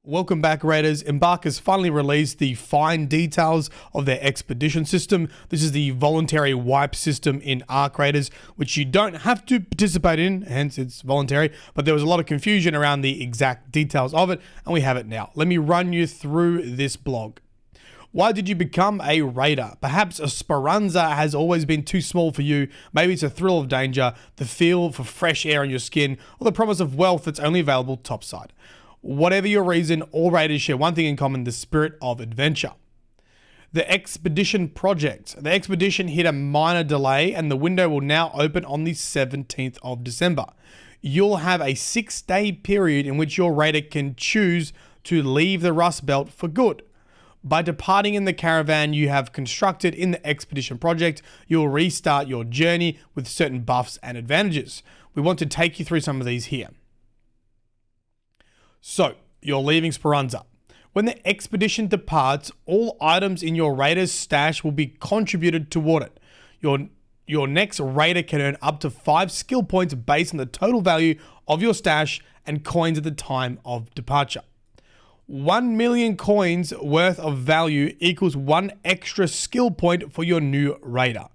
Welcome back, Raiders. Embark has finally released the fine details of their expedition system. This is the voluntary wipe system in Arc Raiders, which you don't have to participate in, hence it's voluntary, but there was a lot of confusion around the exact details of it, and we have it now. Let me run you through this blog. Why did you become a raider? Perhaps a Speranza has always been too small for you. Maybe it's a thrill of danger, the feel for fresh air on your skin, or the promise of wealth that's only available topside. Whatever your reason, all raiders share one thing in common: the spirit of adventure. The expedition project. The expedition hit a minor delay and the window will now open on the 17th of December. You'll have a 6-day period in which your raider can choose to leave the Rust Belt for good. By departing in the caravan you have constructed in the expedition project, you'll restart your journey with certain buffs and advantages. We want to take you through some of these here. So, you're leaving Speranza. When the expedition departs, all items in your raider's stash will be contributed toward it. Your next raider can earn up to 5 skill points based on the total value of your stash and coins at the time of departure. 1 million coins worth of value equals 1 extra skill point for your new raider.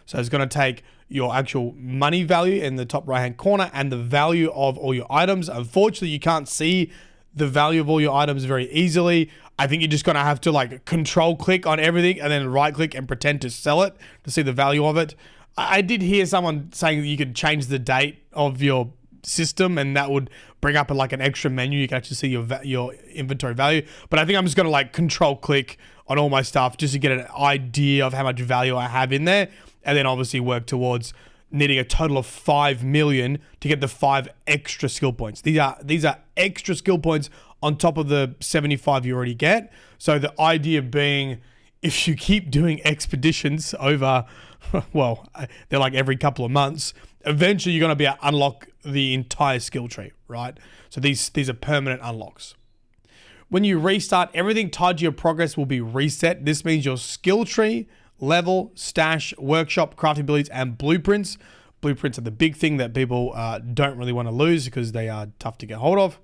So it's going to take your actual money value in the top right hand corner and the value of all your items. Unfortunately, you can't see the value of all your items very easily. I think you're just going to have to like control click on everything and then right click and pretend to sell it to see the value of it. I did hear someone saying that you could change the date of your system and that would bring up like an extra menu. You can actually see your inventory value. But I think I'm just going to like control click on all my stuff just to get an idea of how much value I have in there. And then obviously work towards needing a total of 5 million to get the 5 extra skill points. These are extra skill points on top of the 75 you already get. So the idea being, if you keep doing expeditions over, well, they're like every couple of months, eventually you're going to be able to unlock the entire skill tree, right? So these are permanent unlocks. When you restart, everything tied to your progress will be reset. This means your skill tree, level, stash, workshop, crafting abilities, and blueprints. Blueprints are the big thing that people don't really want to lose because they are tough to get hold of.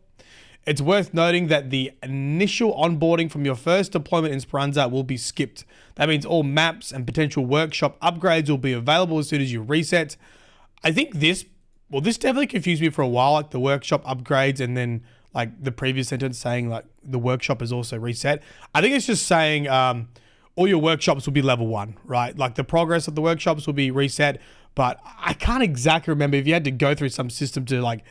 It's worth noting that the initial onboarding from your first deployment in Speranza will be skipped. That means all maps and potential workshop upgrades will be available as soon as you reset. I think this definitely confused me for a while, like the workshop upgrades and then like the previous sentence saying like the workshop is also reset. I think it's just saying all your workshops will be level 1, right? Like the progress of the workshops will be reset, but I can't exactly remember if you had to go through some system to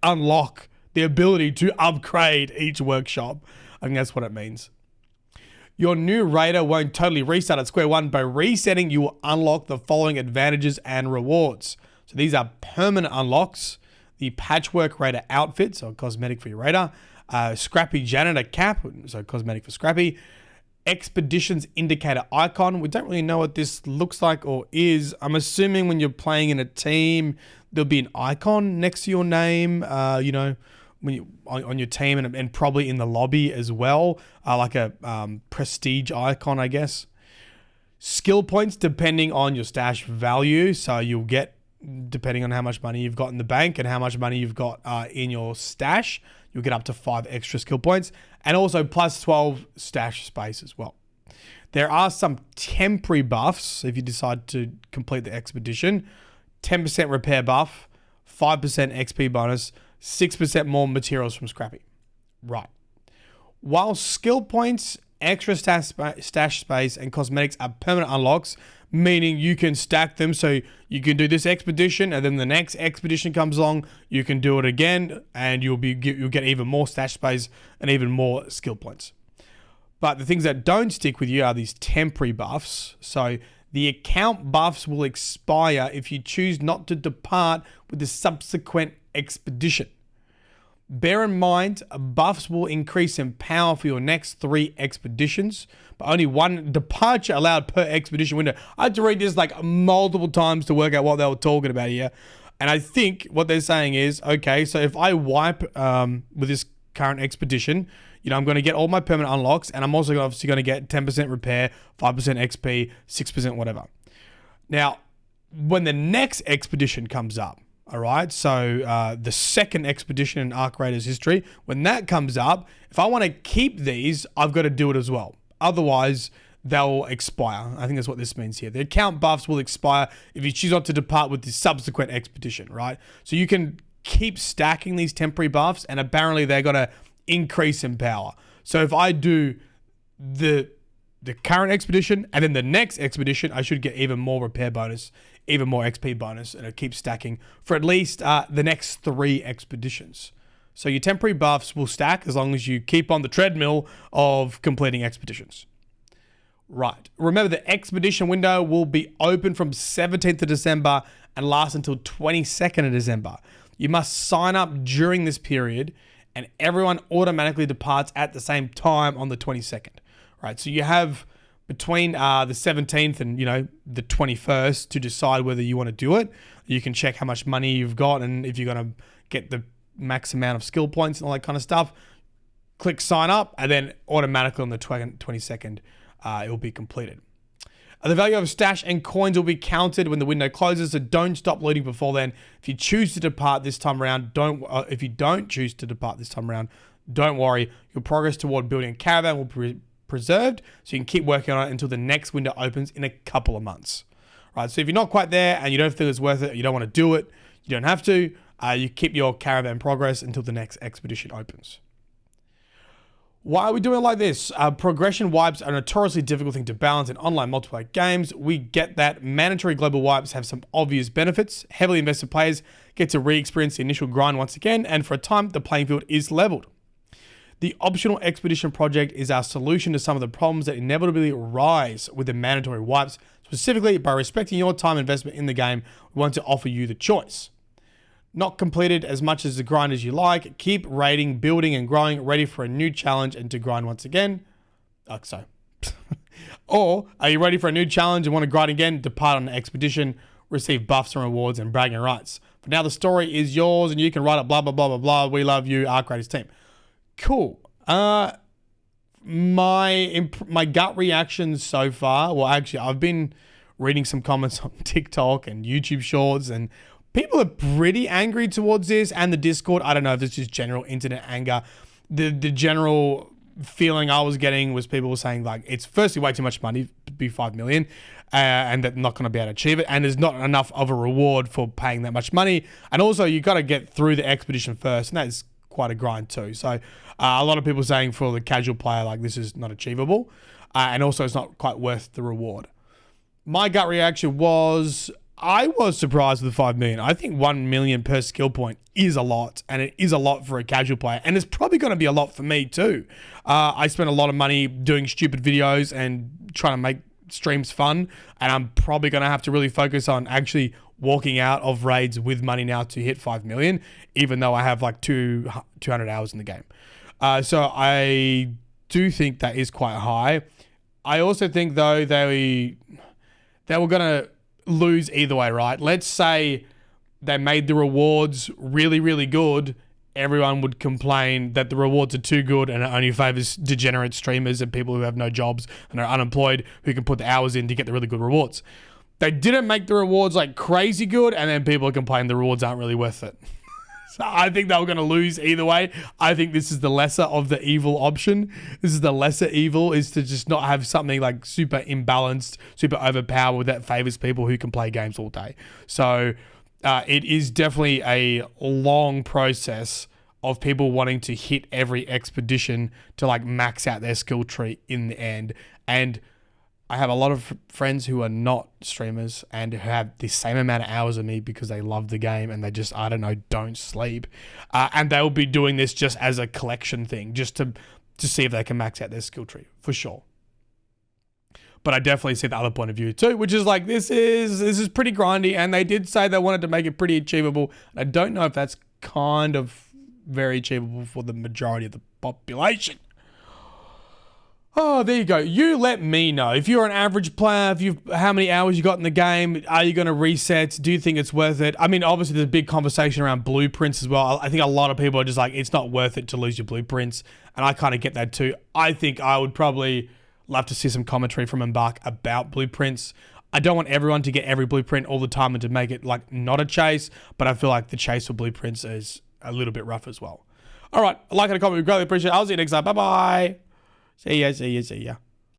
unlock the ability to upgrade each workshop. I think that's what it means. Your new raider won't totally restart at square one. By resetting, you will unlock the following advantages and rewards. So these are permanent unlocks: the patchwork raider outfit, so a cosmetic for your raider, scrappy janitor cap, so cosmetic for Scrappy, expeditions indicator icon. We don't really know what this looks like or is. I'm assuming when you're playing in a team, there'll be an icon next to your name, when you on your team and probably in the lobby as well, like a prestige icon, I guess. Skill points depending on your stash value. So you'll get, depending on how much money you've got in the bank and how much money you've got in your stash, you'll get up to 5 extra skill points and also plus 12 stash space as well. There are some temporary buffs if you decide to complete the expedition. 10% repair buff, 5% XP bonus, 6% more materials from Scrappy. Right. While skill points, extra stash space, and cosmetics are permanent unlocks, meaning you can stack them so you can do this expedition and then the next expedition comes along, you can do it again and you'll get even more stash space and even more skill points. But the things that don't stick with you are these temporary buffs. So the account buffs will expire if you choose not to depart with the subsequent expedition. Bear in mind, buffs will increase in power for your next 3 expeditions, but only 1 departure allowed per expedition window. I had to read this like multiple times to work out what they were talking about here. And I think what they're saying is, okay, so if I wipe with this current expedition, I'm going to get all my permanent unlocks, and I'm also obviously going to get 10% repair, 5% XP, 6% whatever. Now, when the next expedition comes up, All right, so the second expedition in Arc Raiders history, when that comes up, if I want to keep these, I've got to do it as well. Otherwise, they'll expire. I think that's what this means here. The account buffs will expire if you choose not to depart with the subsequent expedition, right? So you can keep stacking these temporary buffs, and apparently they're going to increase in power. So if I do the current expedition and then the next expedition, I should get even more repair bonus, even more XP bonus, and it keeps stacking for at least the next 3 expeditions. So your temporary buffs will stack as long as you keep on the treadmill of completing expeditions. Right. Remember, the expedition window will be open from 17th of December and last until 22nd of December. You must sign up during this period, and everyone automatically departs at the same time on the 22nd. Right. So you have between the 17th and, the 21st to decide whether you want to do it. You can check how much money you've got and if you're going to get the max amount of skill points and all that kind of stuff. Click sign up, and then automatically on the 22nd, it will be completed. The value of stash and coins will be counted when the window closes, so don't stop looting before then. If you choose to depart this time around, if you don't choose to depart this time around, don't worry. Your progress toward building a caravan will be preserved, so you can keep working on it until the next window opens in a couple of months. Right, so if you're not quite there and you don't feel it's worth it, you don't want to do it, you don't have to, you keep your caravan progress until the next expedition opens. Why are we doing it like this? Progression wipes are a notoriously difficult thing to balance in online multiplayer games. We get that. Mandatory global wipes have some obvious benefits. Heavily invested players get to re-experience the initial grind once again, and for a time, the playing field is leveled. The optional expedition project is our solution to some of the problems that inevitably arise with the mandatory wipes. Specifically, by respecting your time investment in the game, we want to offer you the choice. Not completed as much as the grind as you like. Keep raiding, building, and growing, ready for a new challenge and to grind once again. Or, are you ready for a new challenge and want to grind again? Depart on an expedition, receive buffs and rewards, and bragging rights. For now, the story is yours, and you can write it blah, blah, blah, blah, blah. We love you, Arc Raiders team. Cool. My gut reactions so far, well, actually, I've been reading some comments on TikTok and YouTube Shorts, and people are pretty angry towards this, and the Discord. I don't know if it's just general internet anger. The general feeling I was getting was people were saying, like, it's firstly way too much money to be 5 million, and they're not going to be able to achieve it, and there's not enough of a reward for paying that much money, and also you got to get through the expedition first, and that's quite a grind too. So a lot of people saying for the casual player, like, this is not achievable, and also it's not quite worth the reward. My gut reaction was, I was surprised with 5 million. I think 1 million per skill point is a lot, and it is a lot for a casual player, and it's probably going to be a lot for me too. I spent a lot of money doing stupid videos and trying to make streams fun, and I'm probably going to have to really focus on actually walking out of raids with money now to hit 5 million, even though I have like 200 hours in the game. So I do think that is quite high. I also think, though, they were going to lose either way, right? Let's say they made the rewards really, really good. Everyone would complain that the rewards are too good and it only favors degenerate streamers and people who have no jobs and are unemployed who can put the hours in to get the really good rewards. They didn't make the rewards like crazy good, and then people are complaining the rewards aren't really worth it. So I think they were going to lose either way. I think this is the lesser of the evil option. This is the lesser evil, is to just not have something like super imbalanced, super overpowered that favors people who can play games all day. So it is definitely a long process of people wanting to hit every expedition to like max out their skill tree in the end. And I have a lot of friends who are not streamers and who have the same amount of hours as me because they love the game and they just, I don't know, don't sleep. And they'll be doing this just as a collection thing, just to see if they can max out their skill tree, for sure. But I definitely see the other point of view too, which is like, this is pretty grindy, and they did say they wanted to make it pretty achievable. I don't know if that's kind of very achievable for the majority of the population. Oh, there you go. You let me know. If you're an average player, how many hours you got in the game, are you going to reset? Do you think it's worth it? I mean, obviously there's a big conversation around blueprints as well. I think a lot of people are just like, it's not worth it to lose your blueprints. And I kind of get that too. I think I would probably love to see some commentary from Embark about blueprints. I don't want everyone to get every blueprint all the time and to make it like not a chase, but I feel like the chase for blueprints is a little bit rough as well. All right, like and a comment, we greatly appreciate it. I'll see you next time. Bye-bye. See ya.